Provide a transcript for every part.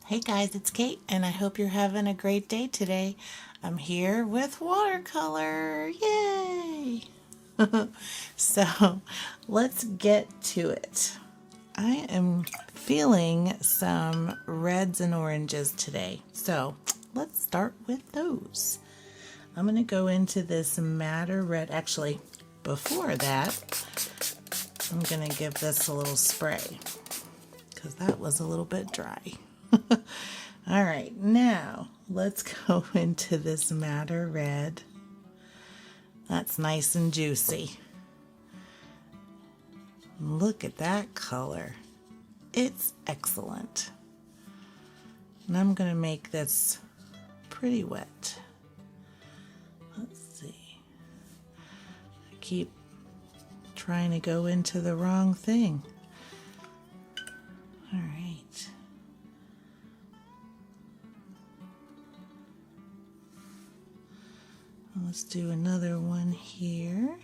Hey guys, it's Kate, and I hope you're having a great day today. I'm here with watercolor. Yay! So let's get to it. I am feeling some reds and oranges today. So let's start with those. I'm going to go into this madder red. Actually, before that, I'm going to give this a little spray because that was a little bit dry. All right, now let's go into this madder red. That's nice and juicy. Look at that color. It's excellent. And I'm going to make this pretty wet. Let's see. I keep trying to go into the wrong thing. All right. Let's do another one here.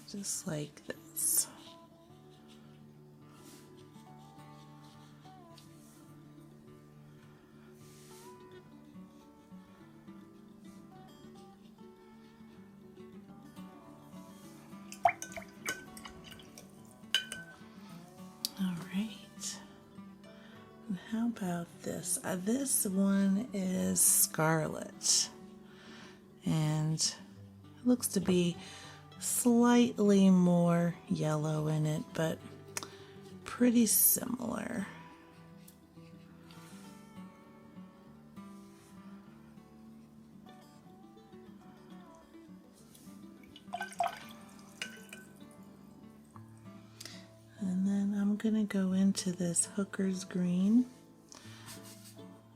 Just like this. All right. And how about this? This one is scarlet. And it looks to be slightly more yellow in it, but pretty similar. And then I'm going to go into this Hooker's Green.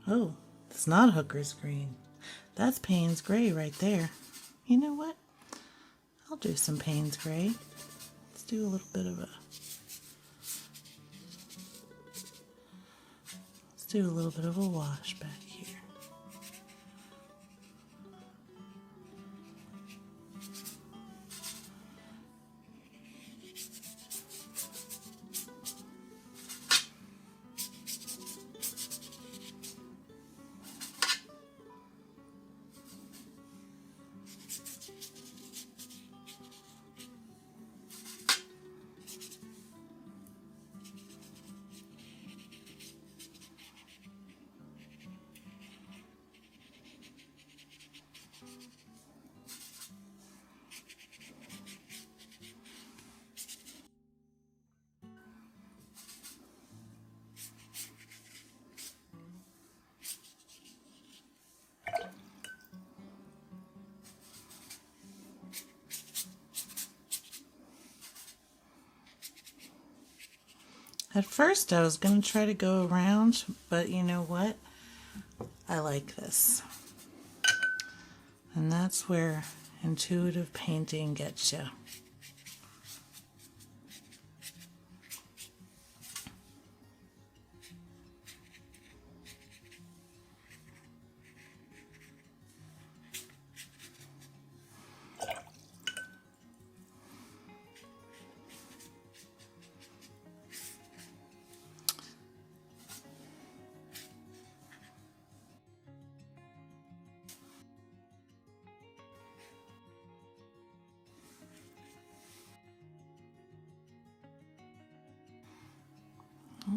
Oh, it's not Hooker's Green. That's Payne's Gray right there. You know what? I'll do some Payne's Gray. Let's do a little bit of a wash back here. At first I was going to try to go around, but you know what? I like this. And that's where intuitive painting gets you.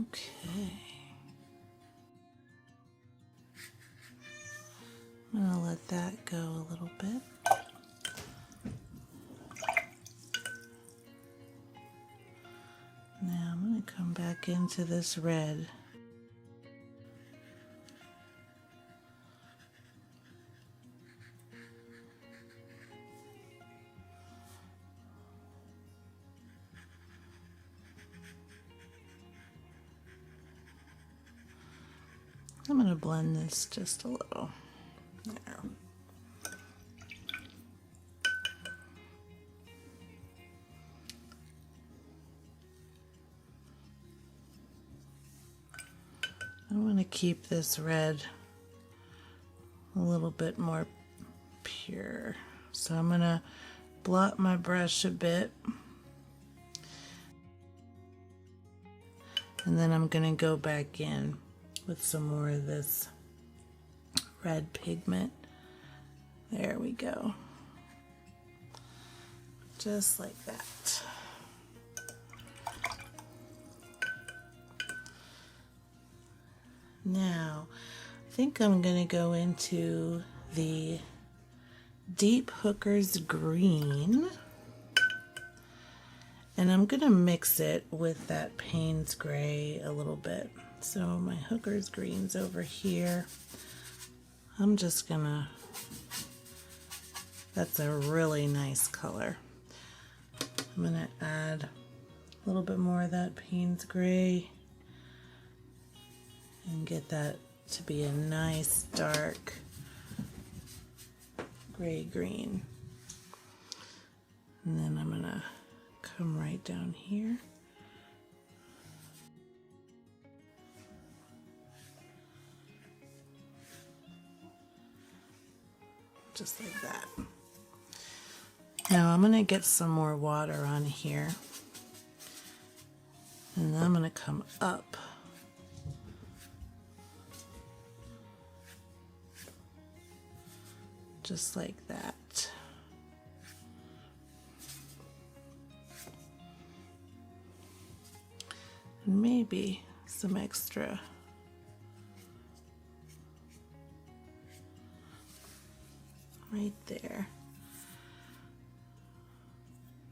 Okay. I'm going to let that go a little bit. Now I'm going to come back into this red. I'm going to blend this just a little. There. I want to keep this red a little bit more here. So I'm gonna blot my brush a bit. And then I'm gonna go back in with some more of this red pigment. There we go. Just like that. Now, I think I'm gonna go into the Deep Hooker's Green, and I'm gonna mix it with that Payne's Gray a little bit. So my Hooker's Green's over here. I'm just gonna, that's a really nice color. I'm gonna add a little bit more of that Payne's Gray and get that to be a nice dark gray-green. And then I'm gonna come right down here. Just like that. Now I'm gonna get some more water on here. And then I'm gonna come up. Just like that. And maybe some extra right there.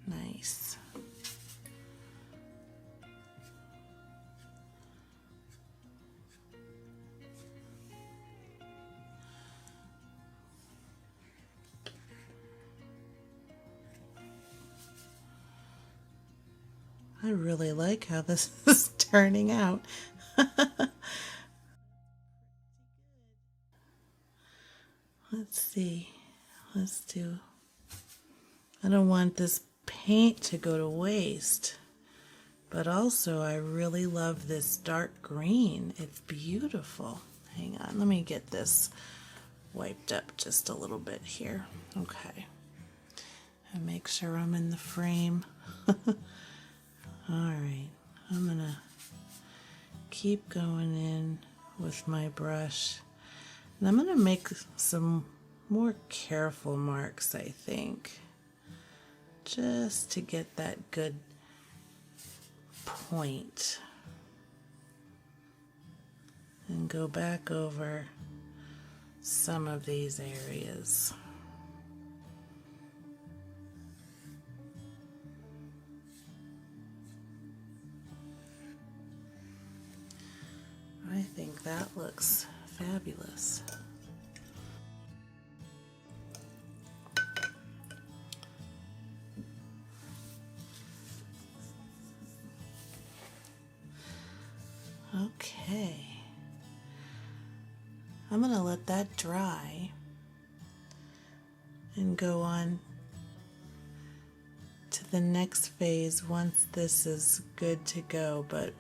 Nice. I really like how this is turning out. Let's see. Let's do. I don't want this paint to go to waste, but also I really love this dark green. It's beautiful. Hang on, let me get this wiped up just a little bit here. Okay. And make sure I'm in the frame. Alright, I'm gonna keep going in with my brush, and I'm gonna make some more careful marks, I think, just to get that good point, and go back over some of these areas. I think that looks fabulous. Okay. I'm going to let that dry and go on to the next phase once this is good to go, but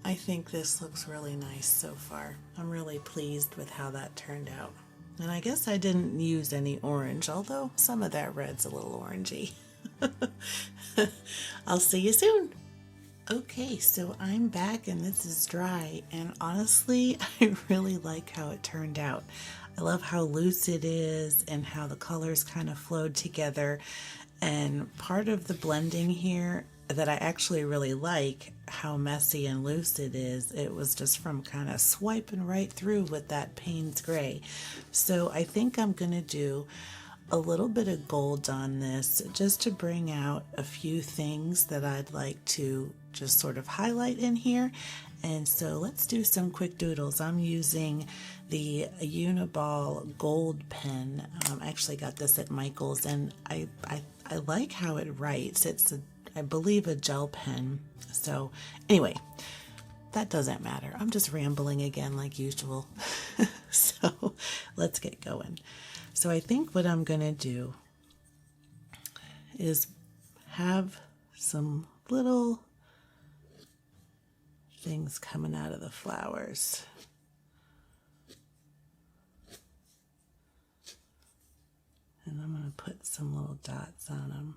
I think this looks really nice so far. I'm really pleased with how that turned out. And I guess I didn't use any orange, although some of that red's a little orangey. I'll see you soon. Okay, so I'm back and this is dry, and honestly, I really like how it turned out. I love how loose it is and how the colors kind of flowed together. And part of the blending here that I actually really like how messy and loose it is. It was just from kind of swiping right through with that Payne's Gray. So I think I'm going to do a little bit of gold on this just to bring out a few things that I'd like to just sort of highlight in here. And so let's do some quick doodles. I'm using the Uniball gold pen. I actually got this at Michael's, and I like how it writes. It's I believe a gel pen. So anyway, that doesn't matter. I'm just rambling again like usual. So let's get going. So I think what I'm going to do is have some little things coming out of the flowers. put some little dots on them.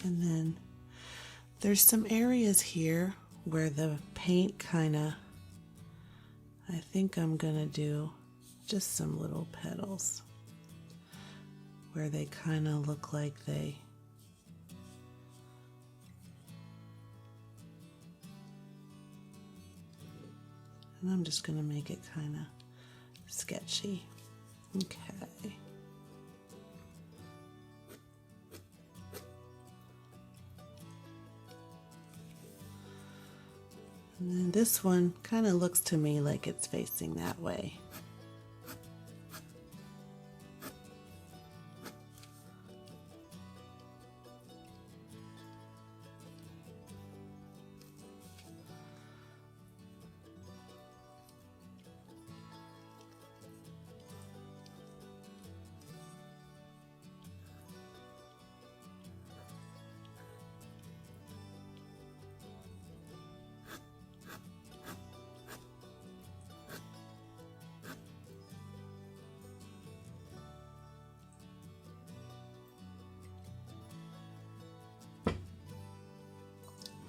And then there's some areas here where the paint kind of, I think I'm gonna do just some little petals where they kind of look like they and I'm just gonna make it kind of sketchy. Okay. And then this one kind of looks to me like it's facing that way.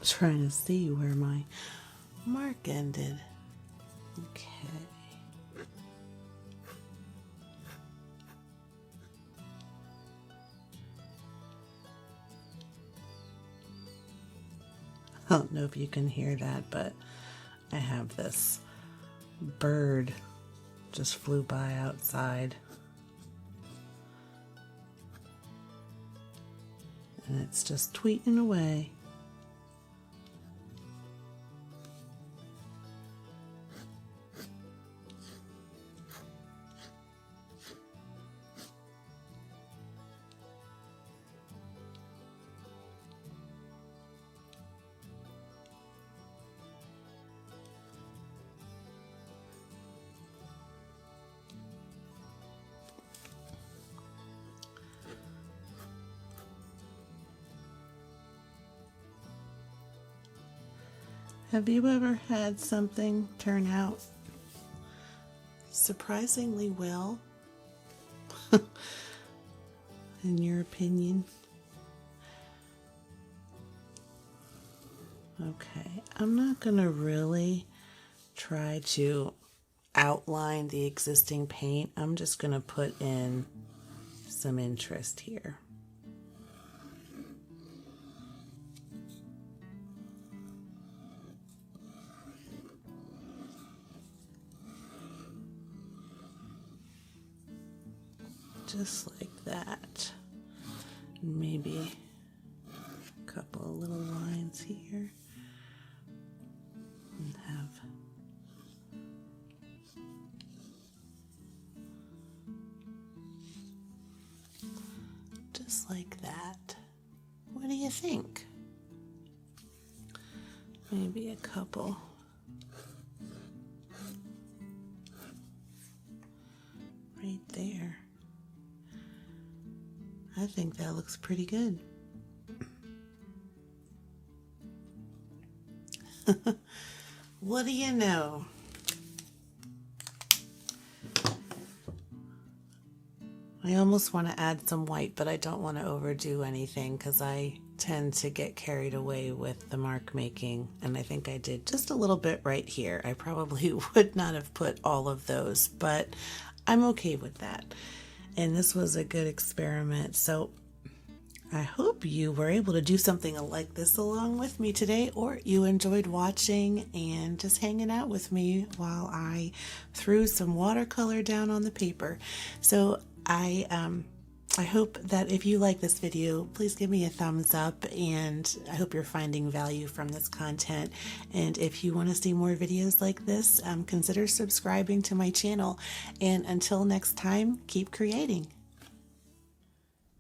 Trying to see where my mark ended. Okay. I don't know if you can hear that, but I have this bird just flew by outside. And it's just tweeting away. Have you ever had something turn out surprisingly well, in your opinion? Okay, I'm not going to really try to outline the existing paint. I'm just going to put in some interest here. Just like that. Maybe a couple of little lines here. And have just like that. What do you think? Maybe a couple. Right there. I think that looks pretty good. What do you know? I almost want to add some white, but I don't want to overdo anything because I tend to get carried away with the mark making, and I think I did just a little bit right here. I probably would not have put all of those, but I'm okay with that. And this was a good experiment. So I hope you were able to do something like this along with me today, or you enjoyed watching and just hanging out with me while I threw some watercolor down on the paper. So I hope that if you like this video, please give me a thumbs up, and I hope you're finding value from this content. And if you want to see more videos like this, consider subscribing to my channel. And until next time, keep creating.